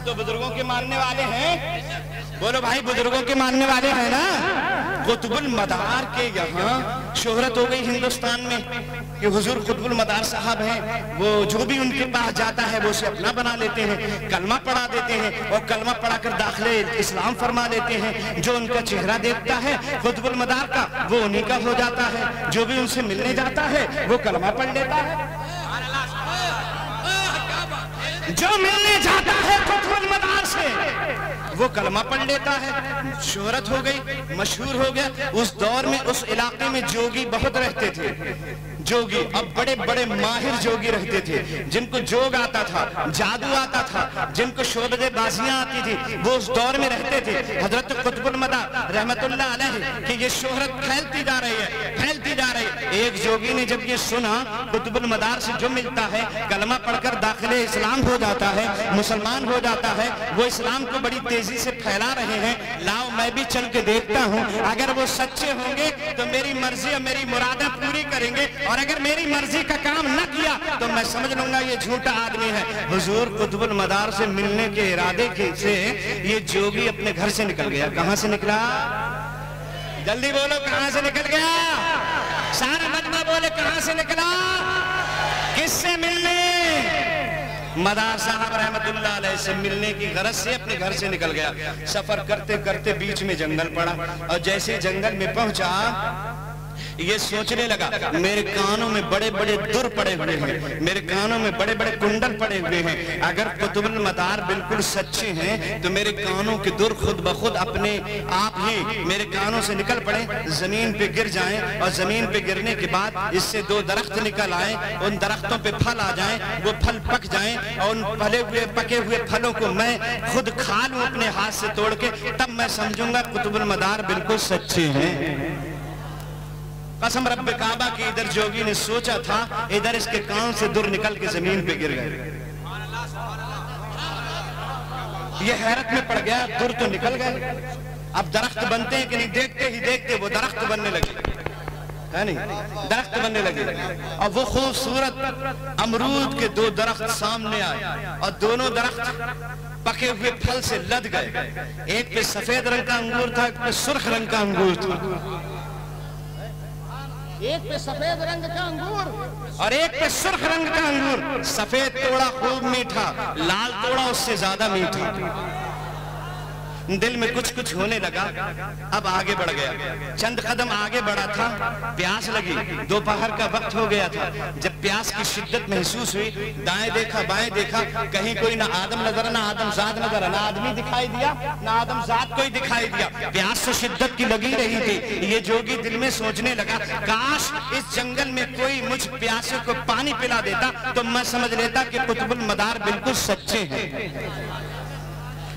तो बुजुर्गों के मानने वाले हैं, बोलो भाई बुजुर्गों के मानने वाले हैं ना। कुतुबुल मदार के यहाँ शोहरत हो गई हिंदुस्तान में कि हुजूर कुतुबुल मदार साहब हैं, वो जो भी उनके पास जाता है वो उसे अपना बना लेते हैं, कलमा पढ़ा देते हैं और कलमा पढ़ाकर दाखिले इस्लाम फरमा देते हैं। जो उनका चेहरा देखता है कुतुबुल मदार का वो उन्हीं का हो जाता है, जो भी उनसे मिलने जाता है वो कलमा पढ़ लेता है। जो मिलने जाता है कुतुबुल मदार से वो कलमा पढ़ लेता है। शोहरत हो गई, मशहूर हो गया। उस दौर में उस इलाके में जोगी बहुत रहते थे। जोगी, अब बड़े बड़े माहिर जोगी रहते थे, जिनको जोग आता था, जादू आता था, जिनको शोबे बाजियां आती थी, वो उस दौर में रहते थे। हजरत कुतुबुल मदार रहमतुल्लाह अलैह कि ये शोहरत फैलती जा रही है, फैलती जा रही है। एक जोगी ने जब ये सुना कुतुबुल मदार से जो मिलता है कलमा पढ़कर दाखिले इस्लाम हो जाता है, मुसलमान हो जाता है, वो इस्लाम को बड़ी तेजी से फैला रहे हैं, लाओ मैं भी चल के देखता हूँ, अगर वो सच्चे होंगे तो मेरी मर्जी और मेरी मुरादें पूरी करेंगे, और अगर मेरी मर्जी का काम न किया तो मैं समझ लूंगा ये झूठा आदमी है। हुजूर कुतुबुल मदार से मिलने के इरादे से ये जोगी अपने घर से निकल गया। कहां से निकला? जल्दी बोलो, कहां से निकल गया? सारा मजमा बोले, कहां से निकला? किससे मिलने? मदार साहब रहमतुल्लाह अलैह से मिलने की गरज से अपने घर से निकल गया। सफर करते करते बीच में जंगल पड़ा, और जैसे जंगल में पहुंचा ये सोचने लगा मेरे कानों में बड़े बड़े दुर पड़े हुए हैं, मेरे कानों में बड़े बड़े कुंडल पड़े हुए हैं, अगर कुतुबुल मदार बिल्कुल सच्चे हैं तो मेरे कानों के दुर खुद ब खुद अपने आप ही मेरे कानों से निकल पड़े, जमीन पे गिर जाएं, और जमीन पे गिरने के बाद इससे दो दरख्त निकल आए, उन दरख्तों पे फल आ जाएं, वो फल पक जाएं, और उन फले हुए पके हुए फलों को मैं खुद खा लूं अपने हाथ से तोड़ के, तब मैं समझूंगा कुतुबुल मदार बिल्कुल सच्चे हैं। कसम रब्बे काबा की इधर जोगी ने सोचा था, इधर इसके कान से दुर निकल के जमीन पे गिर गए। ये हैरत में पड़ गया, दुर तो निकल गए, अब दरख्त बनते हैं कि नहीं, देखते ही देखते वो दरख्त बनने लगे, है नहीं, दरख्त बनने लगे। और वो खूबसूरत अमरूद के दो दरख्त सामने आए, और दोनों दरख्त पके हुए फल से लद गए। एक पे सफेद रंग का अंगूर था, एक पे सुर्ख रंग का अंगूर था, एक पे सफेद रंग का अंगूर और एक पे सुर्ख रंग का अंगूर। सफेद तोड़ा खूब मीठा, लाल तोड़ा उससे ज्यादा मीठा। दिल में कुछ कुछ होने लगा, अब आगे बढ़ गया, चंद कदम आगे बढ़ा था, प्यास लगी, दोपहर का वक्त हो गया था। जब प्यास की शिद्दत महसूस हुई, दाएं देखा बाएं देखा, कहीं कोई ना आदम नजर, ना आदम जात नजर, ना आदमी दिखाई दिया, ना आदम जात कोई दिखाई दिया। प्यास तो शिद्दत की लगी रही थी। ये जोगी दिल में सोचने लगा, काश इस जंगल में कोई मुझ प्यासे को पानी पिला देता तो मैं समझ लेता कि कुतुबुल मदार बिल्कुल सच्चे हैं।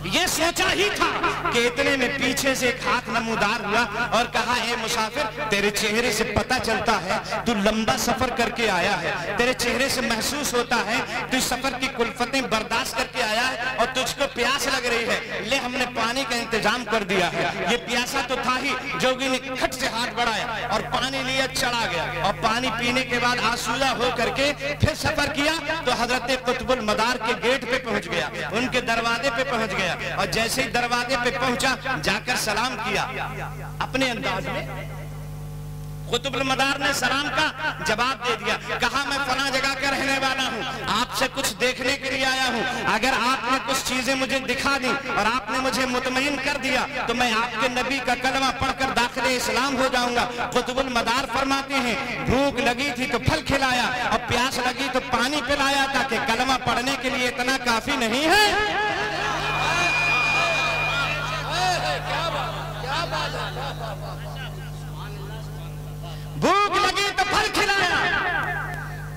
ये सोचा ही था कि इतने में पीछे से एक हाथ नमूदार हुआ और कहा, ए मुसाफिर, तेरे चेहरे से पता चलता है तू लंबा सफर करके आया है, तेरे चेहरे से महसूस होता है तू सफर की कुल्फतें बर्दाश्त करके आया है और तुझको प्यास लग रही है, ले हमने पानी का इंतजाम कर दिया है। ये प्यासा तो था ही। जोगी ने खट से हाथ बढ़ाया और पानी लिया, चढ़ा गया, और पानी पीने के बाद आसूदा हो करके फिर सफर किया तो हजरत कुतुबुल मदार के गेट पे पहुंच गया, उनके दरवाजे पे पहुंच गया, और जैसे ही दरवाजे पे पहुंचा जाकर सलाम किया अपने अंदाज में। कुतुबुल मदार ने सलाम का जवाब दे दिया, कहा मैं फला जगह का रहने वाला हूँ, आपसे कुछ देखने के लिए आया हूँ, अगर आपने कुछ चीजें मुझे दिखा दी और आपने मुझे मुतमईन कर दिया तो मैं आपके नबी का कलमा पढ़कर दाखिले इस्लाम हो जाऊंगा। कुतुबुल मदार फरमाते हैं, भूख लगी थी तो फल खिलाया और प्यास लगी तो पानी पिलाया, ताकि कलमा पढ़ने के लिए इतना काफी नहीं है। भूख लगी तो फल खिलाया,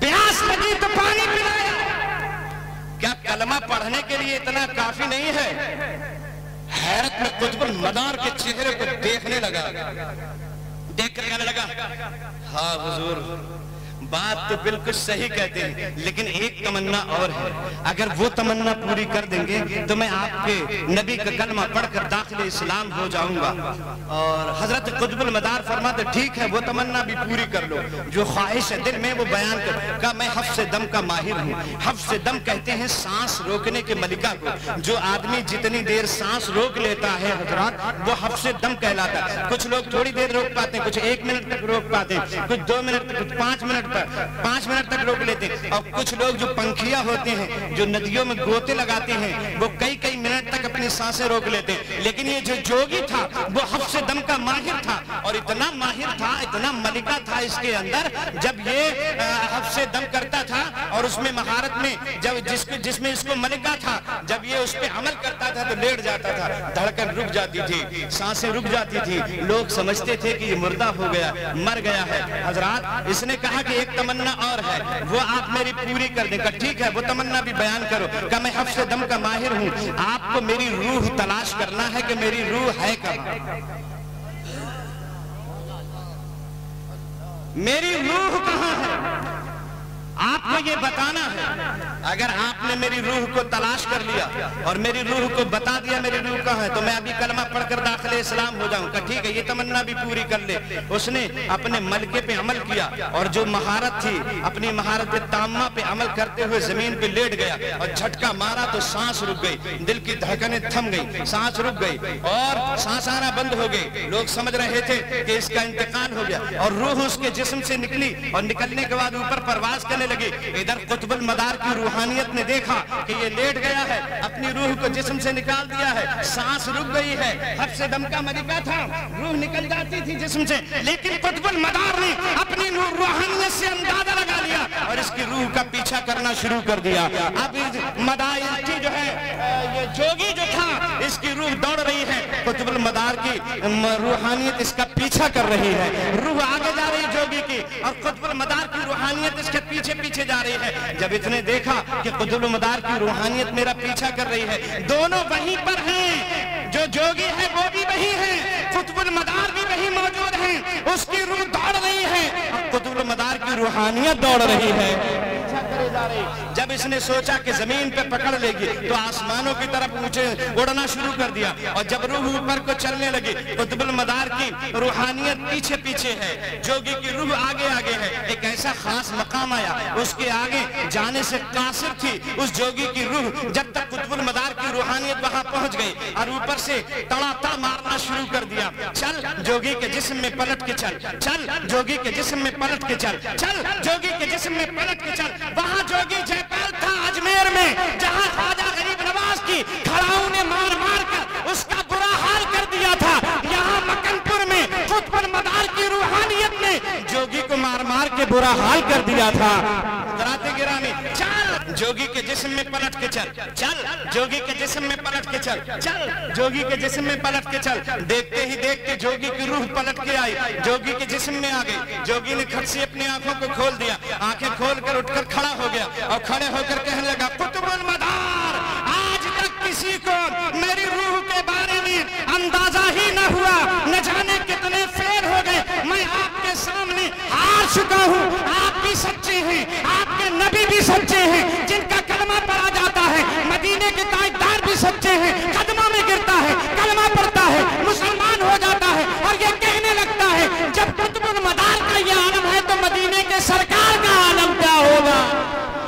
प्यास लगी तो पानी पिलाया, क्या कलमा पढ़ने के लिए इतना काफी नहीं है? हैरत में कुतुबुल मदार के चेहरे को देखने लगा, देख कर कहने लगा, हाँ हुजूर, बात तो बिल्कुल सही कहते हैं, लेकिन एक तमन्ना और है। अगर वो तमन्ना पूरी कर देंगे तो मैं आपके नबी का कलमा पढ़कर दाखिल इस्लाम हो जाऊंगा। और हजरत कुतुबुल मदार फरमाते ठीक है, वो तमन्ना भी पूरी कर लो, जो ख्वाहिश है दिल में वो बयान कर। का मैं हफ्स दम का माहिर हूँ। हफ्स दम कहते हैं सांस रोकने के मलिका को। जो आदमी जितनी देर सांस रोक लेता है हजरात, वो हफ्स दम कहलाता है। कुछ लोग थोड़ी देर रोक पाते हैं, कुछ 1 मिनट तक रोक पाते हैं, कुछ 2 मिनट तक, कुछ 5 मिनट तक रोक लेते हैं। और कुछ लोग जो पंखिया होते हैं, जो नदियों में गोते लगाते हैं, वो कई मिनट तक अपनी सांसें रोक लेते हैं। लेकिन ये जो जोगी था वो हफ्स दम का माहिर था, और इतना माहिर था, इतना मलिका था इसके अंदर, जब ये हफ्स दम करता था और उसमें महारत में जब जिसमें इसको मलिका था, जब ये उस पर अमल करता था तो लेट जाता था, धड़कन रुक जाती थी, सांसें रुक जाती थी, लोग समझते थे कि ये मुर्दा हो गया, मर गया है। हजरात, इसने कहा कि एक तमन्ना और है, वो आप मेरी पूरी कर देगा। ठीक है, वो तमन्ना भी बयान करो। कि मैं हफ्स दम का माहिर हूँ, आपको मेरी रूह तलाश करना है कि मेरी रूह है कहाँ, मेरी रूह कहाँ है, आपको ये बताना है। अगर आपने मेरी रूह को तलाश कर लिया और मेरी रूह को बता दिया मेरी रूह कहाँ है, तो मैं अभी कलमा पढ़कर दाखिल इस्लाम हो जाऊंगा। ठीक है, ये तमन्ना भी पूरी कर ले। उसने अपने मलके पे अमल किया, और जो महारत थी, अपनी महारत ताम्मा पे अमल करते हुए जमीन पे लेट गया, और झटका मारा तो सांस रुक गई, दिल की धड़कनें थम गई, सांस रुक गई और सांस आना बंद हो गई। लोग समझ रहे थे कि इसका इंतकाल हो गया, और रूह उसके जिस्म से निकली, और निकलने के बाद ऊपर परवाज करने लगी। इधर कुतुबुल मदार की रूहानियत ने देखा कि ये लेट गया है, अपनी रूह को जिस्म से निकाल दिया है, सांस रुक गई है, हफ्स दम का मलिका था, रूह निकल जाती थी जिस्म से, लेकिन कुतुबुल मदार ने अपनी रूहानियत से अंदाजा लगा लिया और इसकी रूह का पीछा करना शुरू कर दिया। अब मदार की जो है, ये जोगी जो था, इसकी रूह दौड़ रही है, कुतुबुल मदार की रूहानियत इसका पीछा कर रही है, रूह आगे जा रही है जोगी की, और कुतुबुल मदार की रूहानियत इसके पीछे जा रही है। जब इसने देखा कि कुतुबुल मदार की रूहानियत मेरा पीछा कर रही है, दोनों वहीं पर हैं, जो जोगी है वो भी वही है, कुतुबुल मदार भी वही मौजूद है, उसकी रूह दौड़ रही है, कुतुबुल मदार की रूहानियत दौड़ रही है, पीछा करे जा रही। जब इसने सोचा कि जमीन पे पकड़ लेगी, तो आसमानों की तरफ ऊंचे उड़ना शुरू कर दिया, और जब रूह ऊपर को चलने लगी, कुतुबुल मदार की रूहानियत पीछे है, जोगी की रूह आगे है। एक ऐसा खास मकाम आया, उसके आगे जाने से कासिर थी उस जोगी की रूह, जब तक कुतुबुल मदार की रूहानियत वहां पहुंच गई, और ऊपर से तड़ातड़ मारना शुरू कर दिया। चल जोगी के जिस्म में पलट के चल, चल जोगी के जिस्म में पलट के चल, चल जोगी के जिस्म में पलट के चल। वहां जोगी जयपाल था अजमेर में, जहां ख्वाजा गरीब नवाज की खड़ाऊ ने मार कर उसका बुरा हाल कर दिया था, यहाँ मकनपुर में कुतुबुल मदार की रूहानियत ने जोगी को मार के बुरा हाल कर दिया था। दराते गिरामी, चल जोगी के जिस्म में पलट के चल, चल जोगी के जिस्म में पलट के चल, चल जोगी के जिस्म में पलट के चल। देखते ही देखते जोगी की रूह पलट के आई, जोगी के जिस्म में आ गई। जोगी ने खट से अपनी आंखों को खोल दिया, आंखें खोलकर उठकर खड़ा हो गया, और खड़े होकर कहने लगा, कुतुबुल मदार, आज तक किसी को मेरी रूह के बारे में अंदाजा ही न हुआ, न जाने कितने फेल हो गए, मैं आपके सामने हार चुका हूँ।